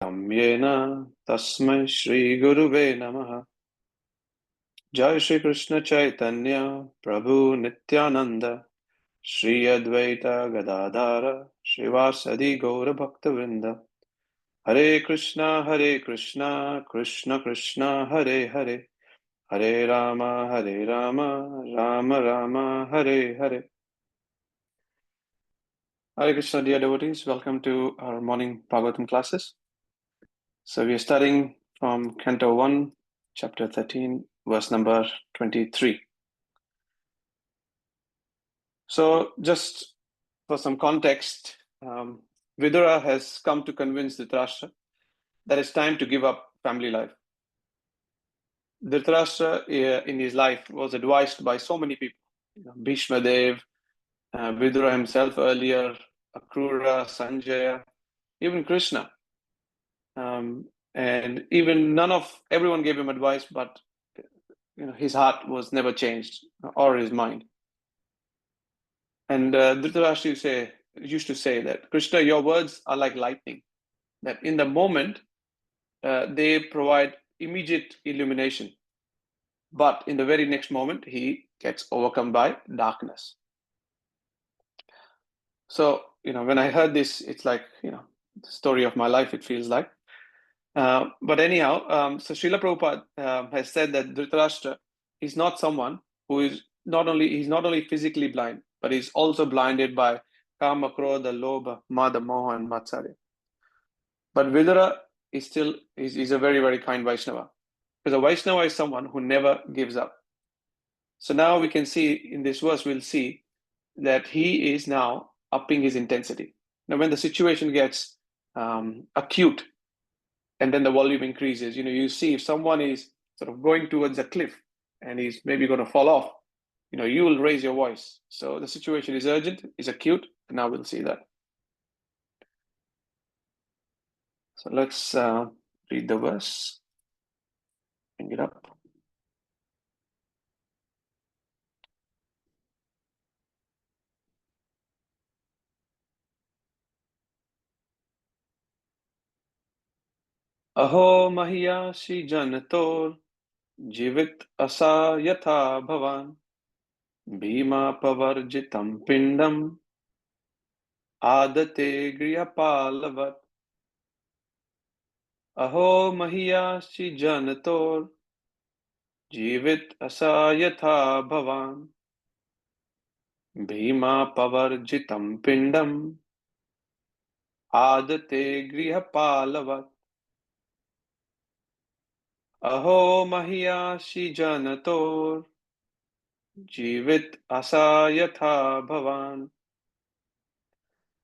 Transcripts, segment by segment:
Yena tasmai Shri Guruve Namaha. Jai Shri Krishna Chaitanya Prabhu Nityananda Shri Advaita Gadadhara Srivasadi Gaura Bhaktavinda. Hare Krishna Krishna Krishna Hare Hare, Hare Rama Rama Rama Hare Hare. Hare Krishna, dear devotees, welcome to our morning Bhagavatam classes. So we are studying from Canto 1, chapter 13, verse number 23. So just for some context, Vidura has come to convince Dhṛtarāṣṭra that it's time to give up family life. Dhṛtarāṣṭra in his life was advised by so many people, Bhishma Dev, Vidura himself earlier, Akrura, Sanjaya, even Krishna. And even everyone gave him advice, but his heart was never changed, or his mind. And Dhṛtarāṣṭra used to say that, Krishna, your words are like lightning, that in the moment, they provide immediate illumination. But in the very next moment, he gets overcome by darkness. So, when I heard this, it's like, the story of my life, it feels like. But anyhow, so Srila Prabhupada has said that Dhṛtarāṣṭra is not someone who is not only physically blind, but he's also blinded by Kama, Krodha, Lobha, Mada, Moha, and Matsarya. But Vidura is a very, very kind Vaishnava. Because a Vaishnava is someone who never gives up. So now we can see, in this verse, we'll see that he is now upping his intensity. Now, when the situation gets acute, and then the volume increases, you see if someone is sort of going towards a cliff and he's maybe going to fall off, you will raise your voice. So the situation is urgent, is acute, and now we'll see that. So let's read the verse. Bring it up. Aho mahiyasi janator jivit asa yatha bhavan bhima pavarjitam pindam adate grihapalavat. Aho mahiyasi janator jivit asa yatha bhavan bhima pavarjitam pindam adate grihapalavat. Aho mahiyasi janator jivit asa yatha bhavan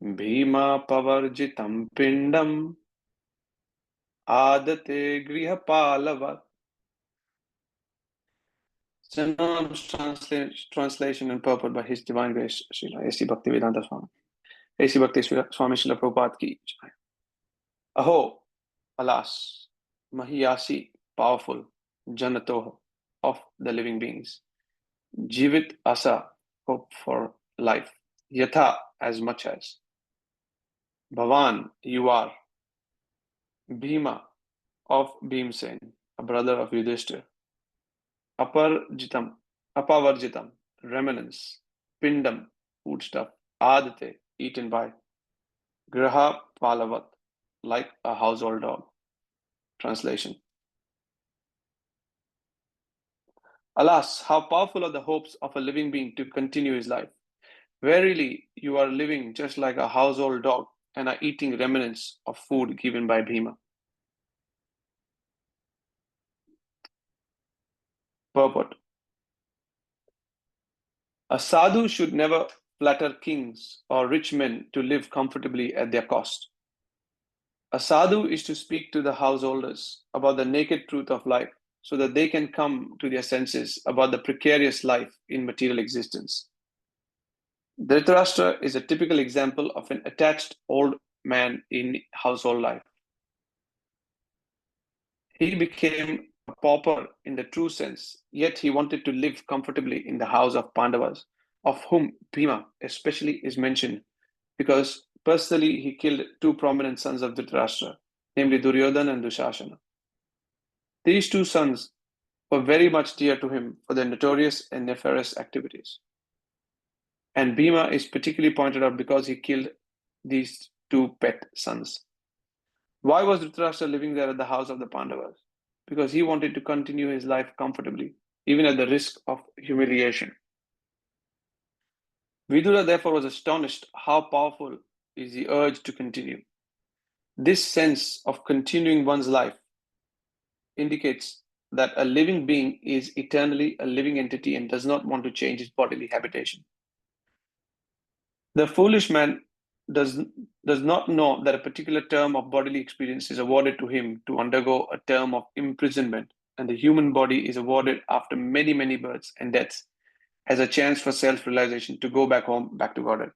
bhima pavarjitam pindam adate grihapalavat. Synonymous translation and purport by His Divine Grace Srila A.C. Bhaktivedanta Swami. A.C. Bhakti Swami Srila Prabhupada ki jai. Aho, alas, mahiyasi, powerful, janatoha, of the living beings. Jivit asa, hope for life. Yatha, as much as. Bhavan, you are. Bhima, of Bhimsen, a brother of Yudhishthira. Apavarjitam, remnants. Pindam, foodstuff. Adate, eaten by. Graha palavat, like a household dog. Translation. Alas, how powerful are the hopes of a living being to continue his life. Verily, you are living just like a household dog and are eating remnants of food given by Bhima. Purport. A sadhu should never flatter kings or rich men to live comfortably at their cost. A sadhu is to speak to the householders about the naked truth of life so that they can come to their senses about the precarious life in material existence. Dhṛtarāṣṭra is a typical example of an attached old man in household life. He became a pauper in the true sense, yet he wanted to live comfortably in the house of Pandavas, of whom Bhima especially is mentioned, because personally he killed two prominent sons of Dhṛtarāṣṭra, namely Duryodhana and Dushasana. These two sons were very much dear to him for their notorious and nefarious activities. And Bhima is particularly pointed out because he killed these two pet sons. Why was Dhṛtarāṣṭra living there at the house of the Pandavas? Because he wanted to continue his life comfortably, even at the risk of humiliation. Vidura therefore was astonished how powerful is the urge to continue. This sense of continuing one's life indicates that a living being is eternally a living entity and does not want to change his bodily habitation. The foolish man does not know that a particular term of bodily experience is awarded to him to undergo a term of imprisonment, and the human body is awarded after many, many births and deaths as a chance for self-realization to go back home, back to Godhead.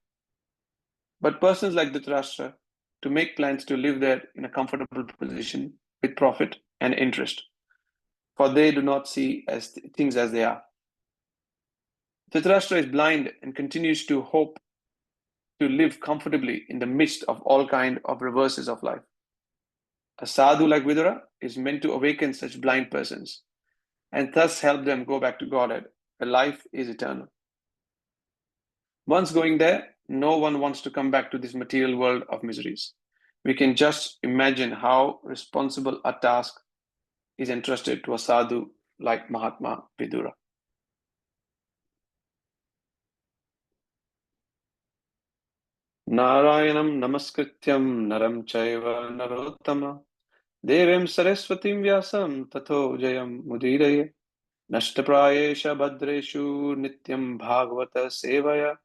But persons like Dhṛtarāṣṭra to make plans to live there in a comfortable position with profit and interest, for they do not see things as they are. Dhṛtarāṣṭra is blind and continues to hope to live comfortably in the midst of all kinds of reverses of life. A sadhu like Vidura is meant to awaken such blind persons and thus help them go back to Godhead, where life is eternal. Once going there, no one wants to come back to this material world of miseries. We can just imagine how responsible a task is entrusted to a sadhu like Mahatma Vidura. Narayanam namaskrityam naram chaiva narottama devem saraswatim vyasam tato jayam mudiraye nashtaprayesha bhadreshu nityam bhagavata sevaya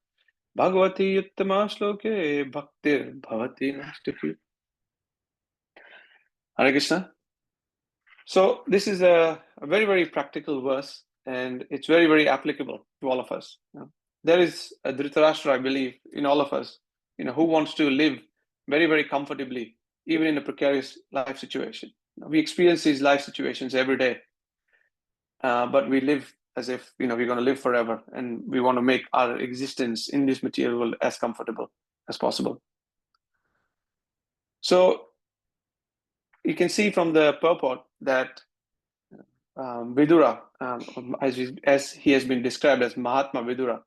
bhagavati uttama shloke bhaktir bhavati nashtapi. Hare Krishna. So this is a very, very practical verse, and it's very, very applicable to all of us. There is a Dhṛtarāṣṭra, I believe, in all of us, who wants to live very, very comfortably, even in a precarious life situation. We experience these life situations every day, but we live as if we're going to live forever, and we want to make our existence in this material world as comfortable as possible. So you can see from the purport that Vidura, as he has been described as Mahatma Vidura,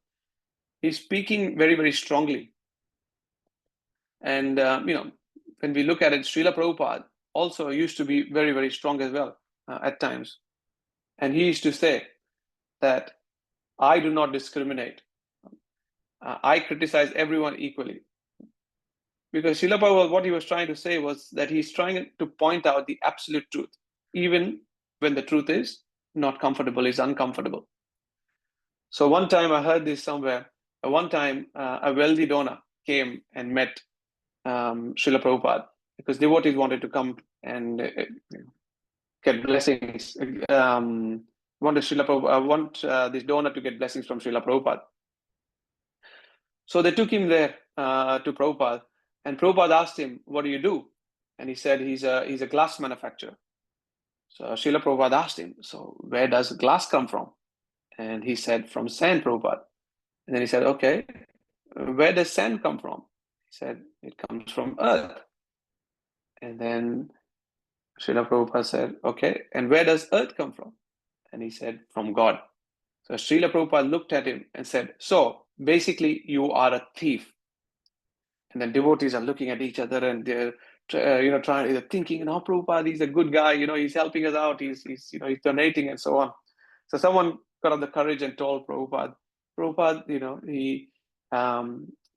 he's speaking very, very strongly. And, when we look at it, Srila Prabhupada also used to be very, very strong as well at times. And he used to say that I do not discriminate. I criticize everyone equally. Because Srila Prabhupada, what he was trying to say was that he's trying to point out the absolute truth, even when the truth is not comfortable, is uncomfortable. So one time I heard this somewhere. One time a wealthy donor came and met Srila Prabhupada because devotees wanted to come and get blessings. Want this donor to get blessings from Srila Prabhupada. So they took him there to Prabhupada, and Prabhupada asked him, "What do you do?" And he said, he's a glass manufacturer. So Srila Prabhupada asked him, "So where does glass come from?" And he said, "From sand, Prabhupada." And then he said, "Okay, where does sand come from?" He said, "It comes from earth." And then Srila Prabhupada said, "Okay, and where does earth come from?" And he said, "From God." So Srila Prabhupada looked at him and said, "So basically you are a thief." And then devotees are looking at each other and they're they're thinking, Prabhupada, he's a good guy, he's helping us out, he's donating and so on. So someone got up the courage and told Prabhupada,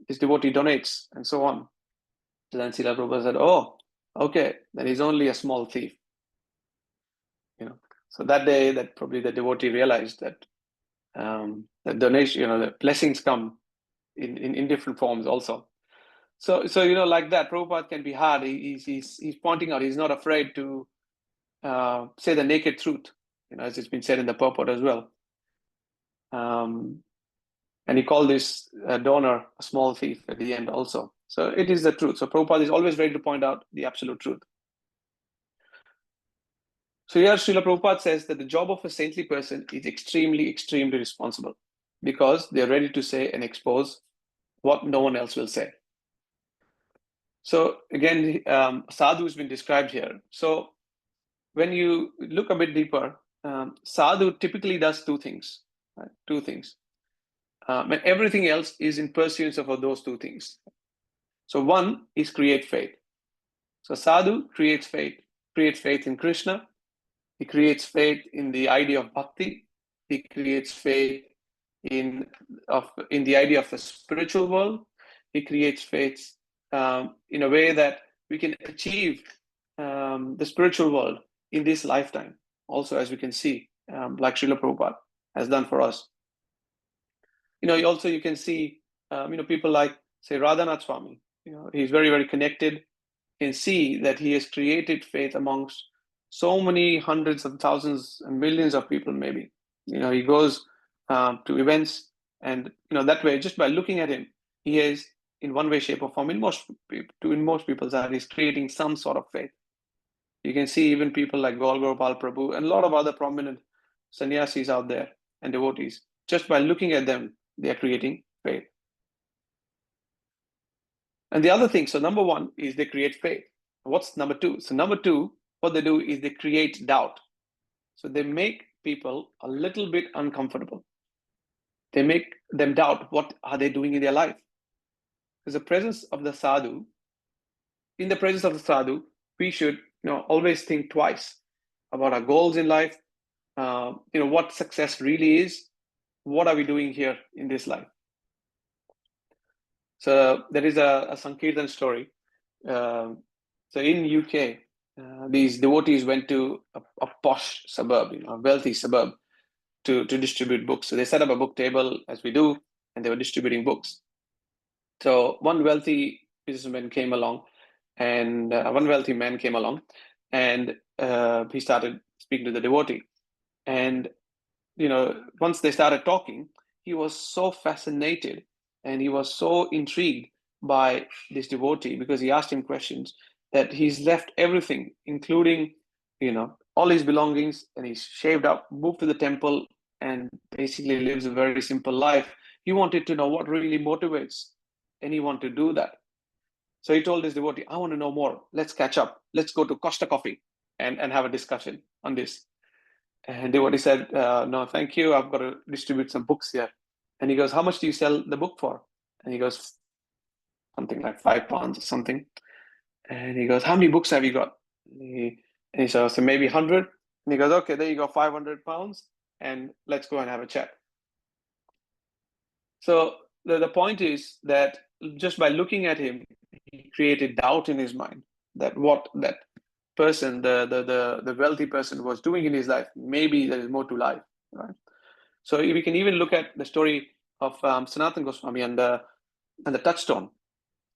his devotee donates and so on. So then Srila Prabhupada said, "Oh, okay, then he's only a small thief." So that day, that probably the devotee realized that the donation, the blessings come in different forms also. So like that, Prabhupada can be hard. He's pointing out, he's not afraid to say the naked truth, as it's been said in the purport as well. And he called this donor a small thief at the end also. So it is the truth. So Prabhupada is always ready to point out the absolute truth. So here Srila Prabhupada says that the job of a saintly person is extremely, extremely responsible because they're ready to say and expose what no one else will say. So again, sadhu has been described here. So when you look a bit deeper, sadhu typically does two things. Right? Two things. And everything else is in pursuance of those two things. So one is create faith. So sadhu creates faith in Krishna. He creates faith in the idea of bhakti. He creates faith in the idea of the spiritual world. He creates faith in a way that we can achieve the spiritual world in this lifetime. Also, as we can see, like Srila Prabhupada has done for us. Also you can see, people like, say, Radhanath Swami. He's very, very connected. You can see that he has created faith amongst so many hundreds of thousands and millions of people, maybe. He goes to events, and that way, just by looking at him, he is in one way, shape, or form, in most people's eyes, he's creating some sort of faith. You can see even people like Gaur Gopal Prabhu and a lot of other prominent sannyasis out there and devotees. Just by looking at them, they are creating faith. And the other thing, so number one is they create faith. What's number two? So number two, what they do is they create doubt. So they make people a little bit uncomfortable. They make them doubt what are they doing in their life. Because the presence of the sadhu, in the presence of the sadhu, we should always think twice about our goals in life, what success really is, what are we doing here in this life. So there is a Sankirtan story. So in UK, these devotees went to a posh suburb, a wealthy suburb, to distribute books. So they set up a book table, as we do, and they were distributing books. So one wealthy businessman came along, and one wealthy man came along, and he started speaking to the devotee. And once they started talking, he was so fascinated and he was so intrigued by this devotee, because he asked him questions, that he's left everything, including all his belongings, and he's shaved up, moved to the temple, and basically lives a very simple life. He wanted to know what really motivates anyone to do that. So he told his devotee, I want to know more. Let's catch up. Let's go to Costa Coffee and have a discussion on this. And devotee said, no, thank you. I've got to distribute some books here. And he goes, how much do you sell the book for? And he goes, something like £5 or something. And he goes, how many books have you got? And he says, so maybe 100. And he goes, okay, there you go, £500. And let's go and have a chat. So the point is that just by looking at him, he created doubt in his mind that what that person, the wealthy person, was doing in his life, maybe there is more to life, right? So we can even look at the story of Sanatana Goswami and the touchstone,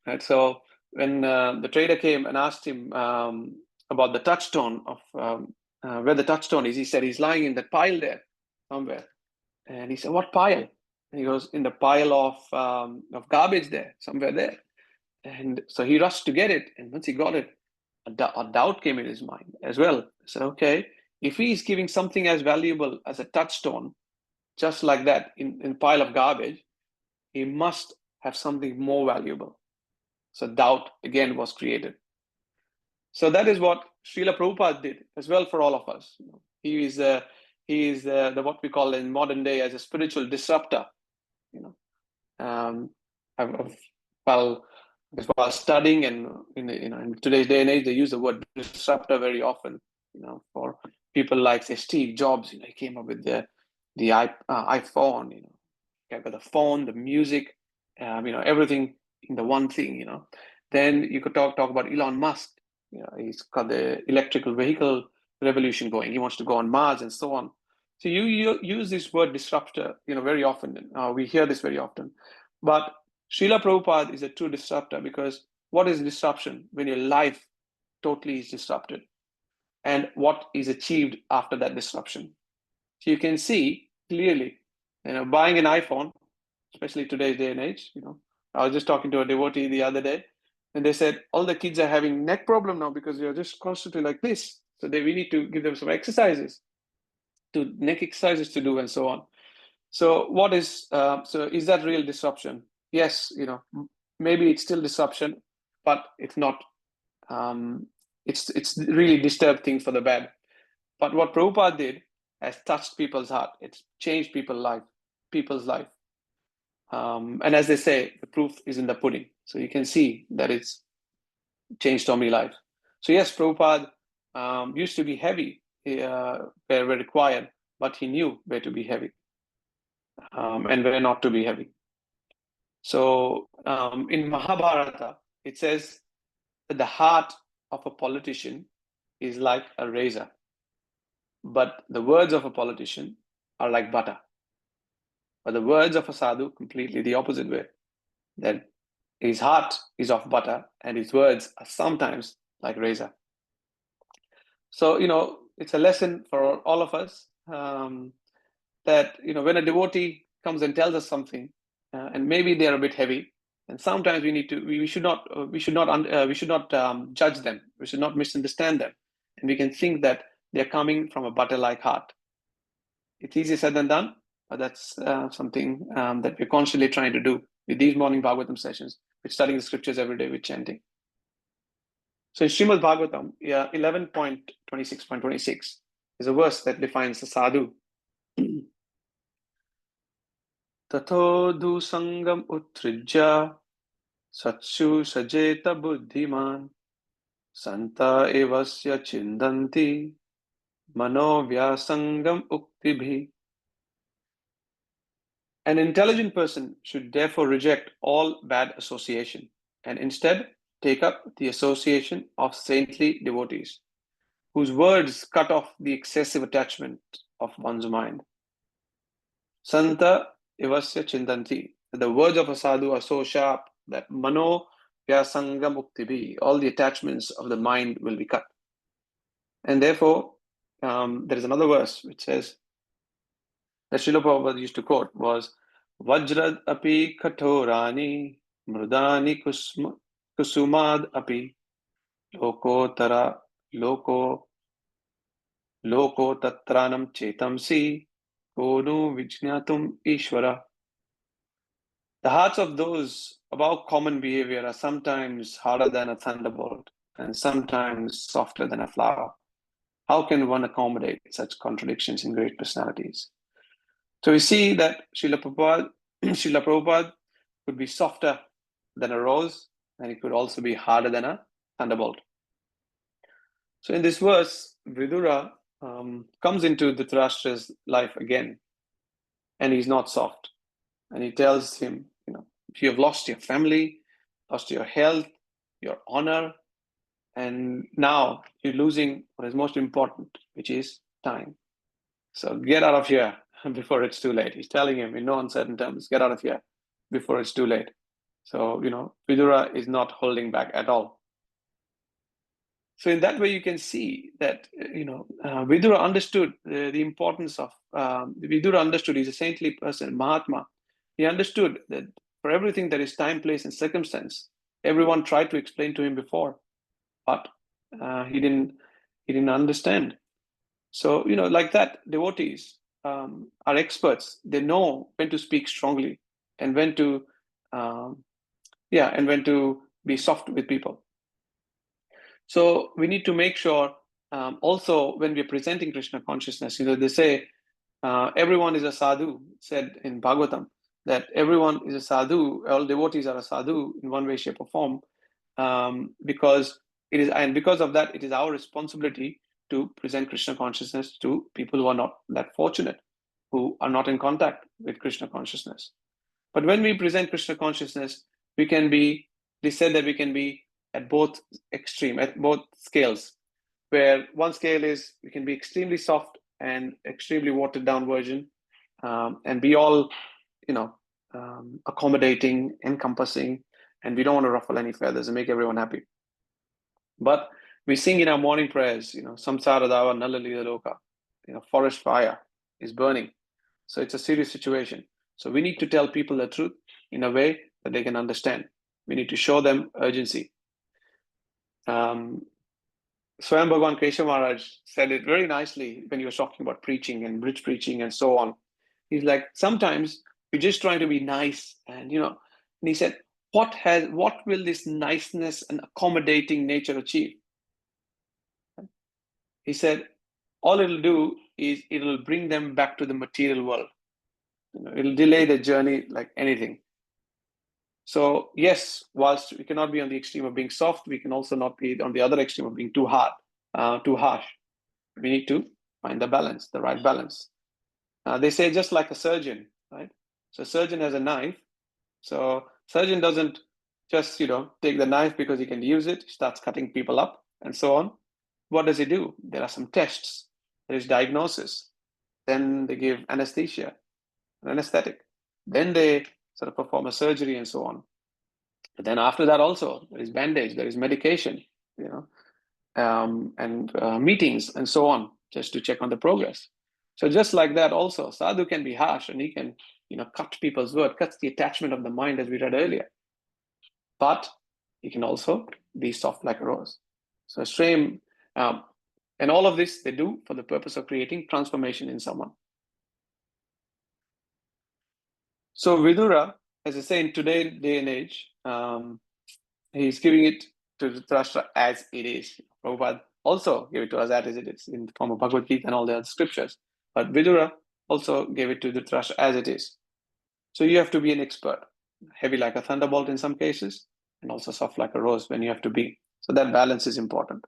right? So when the trader came and asked him about the touchstone of where the touchstone is, he said he's lying in that pile there somewhere. And he said, what pile? And he goes, in the pile of garbage there, somewhere there. And so he rushed to get it. And once he got it, a doubt came in his mind as well. He said, okay, if he is giving something as valuable as a touchstone, just like that, in a pile of garbage, he must have something more valuable. So doubt again was created. So that is what Srila Prabhupada did as well for all of us. He is the what we call in modern day as a spiritual disruptor. While studying, and in today's day and age, they use the word disruptor very often. For people like, say, Steve Jobs, he came up with the iPhone. Got the phone, the music, everything in the one thing. Then you could talk about Elon Musk. He's got the electrical vehicle revolution going. He wants to go on Mars and so on. So you use this word disruptor, very often. We hear this very often. But Srila Prabhupada is a true disruptor, because what is disruption? When your life totally is disrupted. And what is achieved after that disruption. So you can see clearly, buying an iPhone, especially today's day and age. I was just talking to a devotee the other day, and they said all the kids are having neck problem now because they're just constantly like this. So we need to give them some exercises, neck exercises to do, and so on. So what is is that real disruption? Yes, maybe it's still disruption, but it's not. It's really disturbed things for the bad. But what Prabhupada did has touched people's heart. It's changed people's life. And as they say, the proof is in the pudding. So you can see that it's changed so many lives. So yes, Prabhupada used to be heavy where required, but he knew where to be heavy and where not to be heavy. So in Mahabharata, it says that the heart of a politician is like a razor, but the words of a politician are like butter. But the words of a sadhu, completely the opposite way, that his heart is of butter and his words are sometimes like razor. So, it's a lesson for all of us that, when a devotee comes and tells us something, and maybe they're a bit heavy, and sometimes we should not judge them. We should not misunderstand them. And we can think that they're coming from a butter-like heart. It's easier said than done, but that's something that we're constantly trying to do with these morning Bhagavatam sessions. We're studying the scriptures every day with chanting. So in Srīmad Bhāgavatam, 11.26.26 is a verse that defines the sadhu. Tato du sangam utrija satshu sajeta buddhiman santa evasya chindanti mano vyasangam uktibhi. An intelligent person should therefore reject all bad association and instead take up the association of saintly devotees, whose words cut off the excessive attachment of one's mind. Santa evasya chindanti. The words of a sadhu are so sharp that mano vyasangam uktibhi, all the attachments of the mind will be cut. And therefore, there is another verse which says, that Srila Prabhupada used to quote was, Vajrad api katorani mrudani kusumad api loko tatranam chetamsi konu vijnatum ishvara. The hearts of those above common behavior are sometimes harder than a thunderbolt and sometimes softer than a flower. How can one accommodate such contradictions in great personalities? So we see that Srila Prabhupada could be softer than a rose, and it could also be harder than a thunderbolt. So in this verse, Vidura comes into Dhṛtarāṣṭra's life again, and he's not soft. And he tells him, you have lost your family, lost your health, your honor, and now you're losing what is most important, which is time. So get out of here before it's too late. He's telling him in no uncertain terms, get out of here before it's too late. So, Vidura is not holding back at all. So in that way, you can see that, Vidura understood the importance of, Vidura understood he's a saintly person, Mahatma. He understood that for everything there is time, place, and circumstance. Everyone tried to explain to him before, but he didn't understand. So, like that, devotees are experts. They know when to speak strongly and when to, be soft with people. So we need to make sure also when we're presenting Krishna consciousness, they say everyone is a sadhu, said in Bhāgavatam, that everyone is a sadhu, all devotees are a sadhu in one way, shape, or form, because of that, it is our responsibility to present Krishna consciousness to people who are not that fortunate, who are not in contact with Krishna consciousness. But when we present Krishna consciousness, they said that we can be at both extreme, at both scales, where one scale is we can be extremely soft and extremely watered down version, and be all, accommodating, encompassing, and we don't want to ruffle any feathers and make everyone happy. But we sing in our morning prayers, samsara dava nalalila loka, forest fire is burning. So it's a serious situation. So we need to tell people the truth in a way that they can understand. We need to show them urgency. Swayam Bhagavan Keshav Maharaj said it very nicely when he was talking about preaching and bridge preaching and so on. He's like, sometimes we're just trying to be nice and, and he said, what will this niceness and accommodating nature achieve? He said, all it'll do is it'll bring them back to the material world. It'll delay the journey like anything. So yes, whilst we cannot be on the extreme of being soft, we can also not be on the other extreme of being too hard, too harsh. We need to find the balance, the right balance. They say just like a surgeon, right? So a surgeon has a knife. So surgeon doesn't just, take the knife because he can use it, starts cutting people up and so on. What does he do? There are some tests. There is diagnosis. Then they give anesthesia, an anesthetic. Then they sort of perform a surgery and so on. But then after that also, there is bandage, there is medication, and meetings and so on, just to check on the progress. So just like that also, sadhu can be harsh and he can, cut people's word, cuts the attachment of the mind as we read earlier. But he can also be soft like a rose. So Srīmad, and all of this they do for the purpose of creating transformation in someone. So Vidura, as I say, in today's day and age, he's giving it to Dhṛtarāṣṭra as it is. Prabhupada also gave it to us as it is in the form of Bhagavad Gita and all the other scriptures. But Vidura also gave it to Dhṛtarāṣṭra as it is. So you have to be an expert, heavy like a thunderbolt in some cases, and also soft like a rose when you have to be. So that balance is important.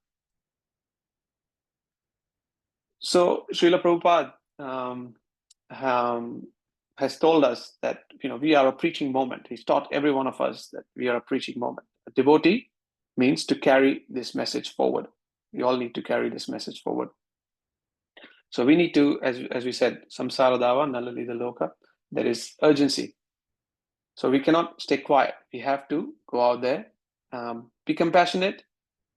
So Srila Prabhupada has told us that we are a preaching moment. He's taught every one of us that we are a preaching moment. A devotee means to carry this message forward. We all need to carry this message forward. So we need to, as we said, samsara dava nalalida loka, there is urgency. So we cannot stay quiet. We have to go out there, be compassionate,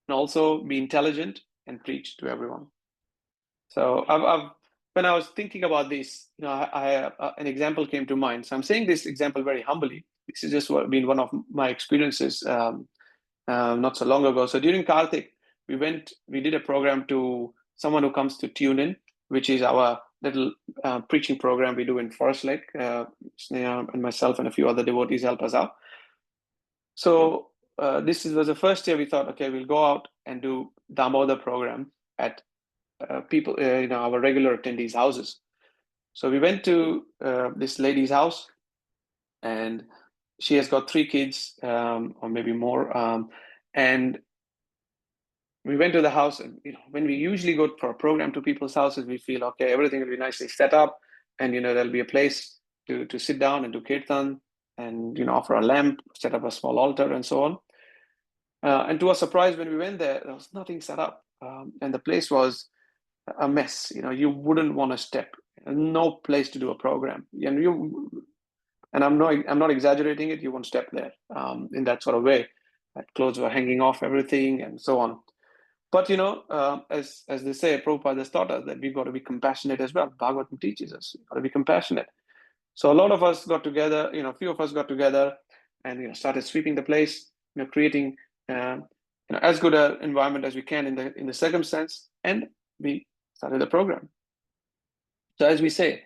and also be intelligent and preach to everyone. So when I was thinking about this, an example came to mind. So I'm saying this example very humbly. This has just been one of my experiences not so long ago. So during Karthik, we did a program to someone who comes to tune in, which is our little preaching program we do in Forest Lake. Sneha and myself and a few other devotees help us out. So this was the first year we thought, okay, we'll go out and do Damodar program at people, our regular attendees' houses. So we went to this lady's house, and she has got 3 kids, or maybe more. And we went to the house, and when we usually go for a program to people's houses, we feel okay, everything will be nicely set up, and there'll be a place to sit down and do kirtan, and offer a lamp, set up a small altar, and so on. And to our surprise, when we went there was nothing set up, and the place was a mess. You wouldn't want to step. No place to do a program. And I'm not exaggerating it. You won't step there in that sort of way. That clothes were hanging off everything and so on. But as they say, Prabhupada has taught us that we've got to be compassionate as well. Bhagavatam teaches us we've got to be compassionate. So a lot of us got together. A few of us got together and started sweeping the place. Creating as good an environment as we can in the circumstance, and we started the program. So as we say,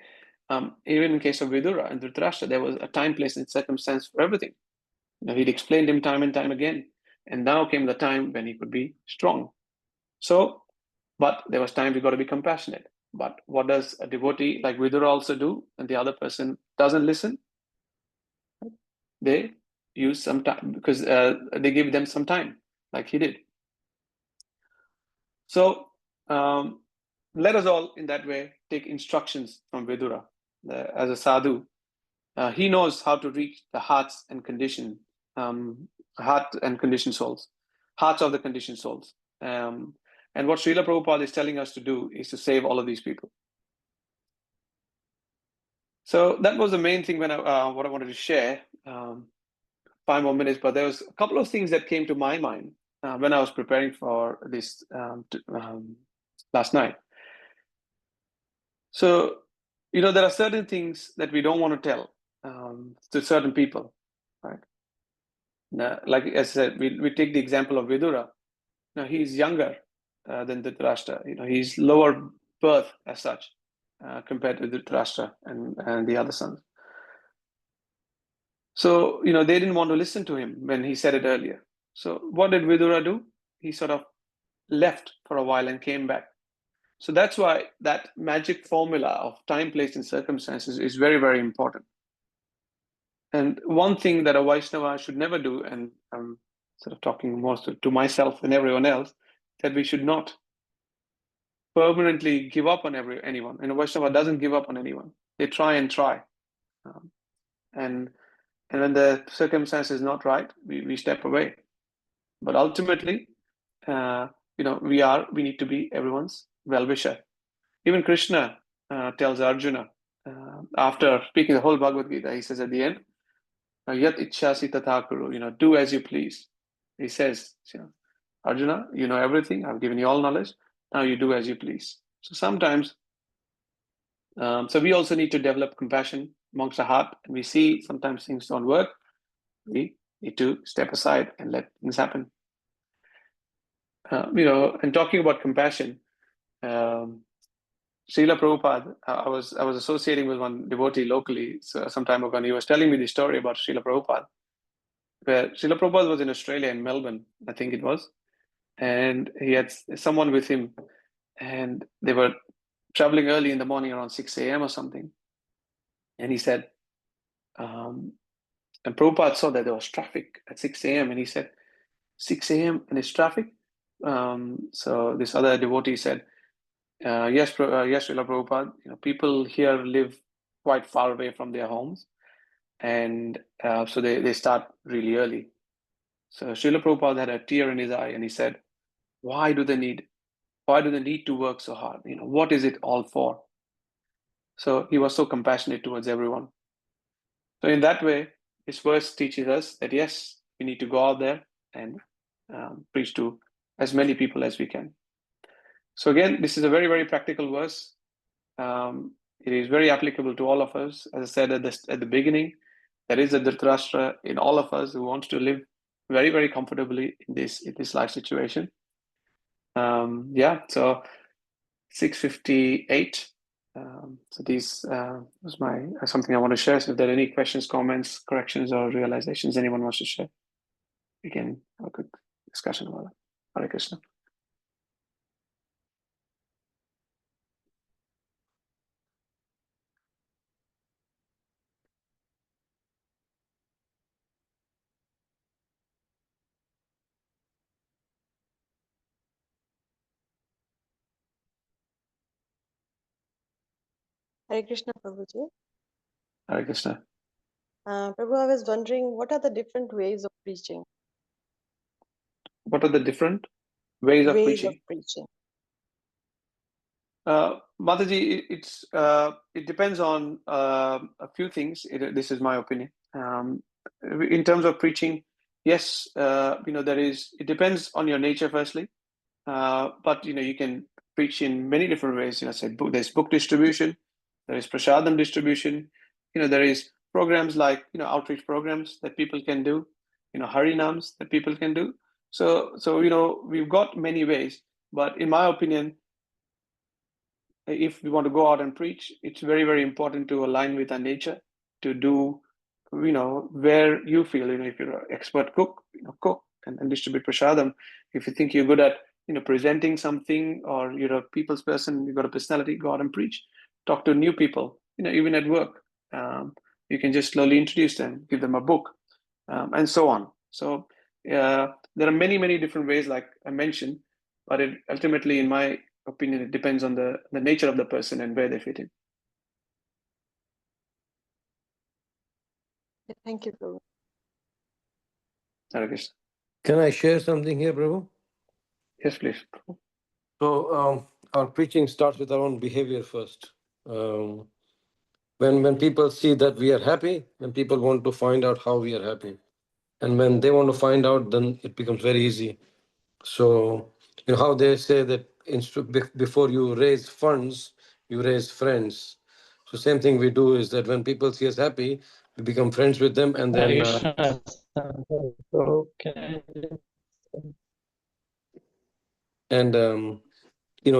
even in case of Vidura and Dhṛtarāṣṭra, there was a time, place, and circumstance for everything. He'd explained him time and time again, and now came the time when he could be strong. So, but there was time we got to be compassionate. But what does a devotee like Vidura also do, and the other person doesn't listen? They use some time, because they give them some time, like he did. So let us all, in that way, take instructions from Vidura as a sadhu. He knows how to reach the hearts and conditioned souls, hearts of the conditioned souls. And what Srila Prabhupada is telling us to do is to save all of these people. So that was the main thing what I wanted to share. 5 more minutes, but there was a couple of things that came to my mind when I was preparing for this last night. So, there are certain things that we don't want to tell to certain people, right? Now, like as I said, we take the example of Vidura. Now, he's younger than Dhṛtarāṣṭra. He's lower birth as such compared to Dhṛtarāṣṭra and the other sons. So, they didn't want to listen to him when he said it earlier. So what did Vidura do? He sort of left for a while and came back. So that's why that magic formula of time, place, and circumstances is very, very important. And one thing that a Vaishnava should never do, and I'm sort of talking more to myself than everyone else, that we should not permanently give up on anyone. And a Vaishnava doesn't give up on anyone. They try and try. And when the circumstance is not right, we step away. But ultimately, we need to be everyone's well-wisher. Even Krishna tells Arjuna, after speaking the whole Bhagavad Gita, he says at the end, Yat Ichchasi Tatha Kuru, do as you please. He says, Arjuna, you know everything. I've given you all knowledge. Now you do as you please. So sometimes, so we also need to develop compassion amongst the heart. And we see sometimes things don't work. We need to step aside and let things happen. And talking about compassion, Srila Prabhupada, I was associating with one devotee locally some time ago, and he was telling me the story about Srila Prabhupada, where Srila Prabhupada was in Australia, in Melbourne, I think it was, and he had someone with him, and they were traveling early in the morning around 6 a.m. or something. And he said, and Prabhupada saw that there was traffic at 6 a.m. and he said, 6 a.m. and it's traffic? So this other devotee said, yes, Srila Prabhupada, people here live quite far away from their homes, and so they start really early. So Srila Prabhupada had a tear in his eye, and he said, why do they need to work so hard? What is it all for? So he was so compassionate towards everyone. So in that way, this verse teaches us that yes, we need to go out there and preach to as many people as we can. So again, this is a very, very practical verse. It is very applicable to all of us. As I said at the beginning, there is a Dhṛtarāṣṭra in all of us who wants to live very, very comfortably in this life situation. So 6:58. So these was something I want to share. So if there are any questions, comments, corrections, or realizations anyone wants to share, we can have a quick discussion about it. Hare Krishna. Hare Krishna, Prabhuji. Hare Krishna. Prabhu, I was wondering, what are the different ways of preaching? What are the different ways of preaching? Mataji, it depends on a few things. This is my opinion. In terms of preaching, yes, it depends on your nature firstly, but you can preach in many different ways. There's book distribution, there is prasadam distribution, there is programs like outreach programs that people can do, harinams that people can do. So we've got many ways, but in my opinion, if we want to go out and preach, it's very, very important to align with our nature, to do, where you feel, if you're an expert cook, cook and distribute prasadam. If you think you're good at, presenting something, or you're a people's person, you've got a personality, go out and preach. Talk to new people, even at work. You can just slowly introduce them, give them a book, and so on. So there are many, many different ways, like I mentioned, but it ultimately, in my opinion, it depends on the nature of the person and where they fit in. Thank you, Prabhu. Hare Krishna. Can I share something here, Prabhu? Yes, please. So our preaching starts with our own behavior first. When people see that we are happy, then people want to find out how we are happy. And when they want to find out, then it becomes very easy. So how they say that before you raise funds, you raise friends. So same thing we do is that when people see us happy, we become friends with them, and then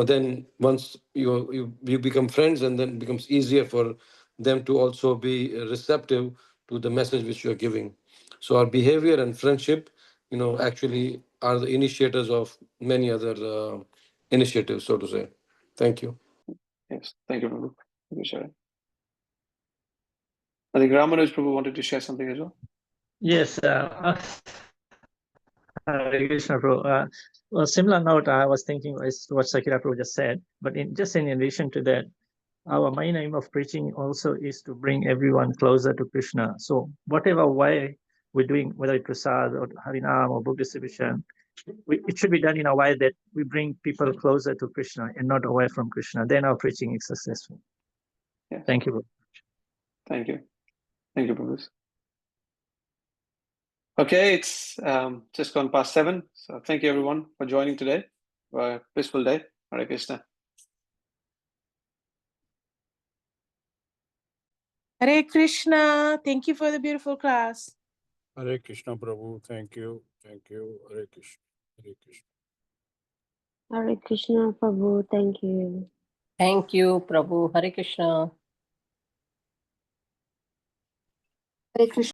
then once you become friends, and then it becomes easier for them to also be receptive to the message which you are giving. So our behavior and friendship, actually are the initiators of many other initiatives, so to say. Thank you. Yes, thank you, Prabhu. Thank you, Sharon. I think Ramanuj Prabhu wanted to share something as well. Yes, Hare Krishna, Prabhu. Well, similar note, I was thinking is what Sakira Prabhu just said, but in addition to that, our main aim of preaching also is to bring everyone closer to Krishna. So whatever way we're doing, whether it's prasad or harinam or book distribution, it should be done in a way that we bring people closer to Krishna and not away from Krishna. Then our preaching is successful. Yes. Thank you. Thank you. Thank you, Prabhu. Okay, it's just gone past 7. So thank you everyone for joining today. A peaceful day. Hare Krishna. Hare Krishna. Thank you for the beautiful class. Hare Krishna, Prabhu. Thank you. Thank you. Hare Krishna. Hare Krishna. Hare Krishna, Prabhu. Thank you. Thank you, Prabhu. Hare Krishna. Hare Krishna.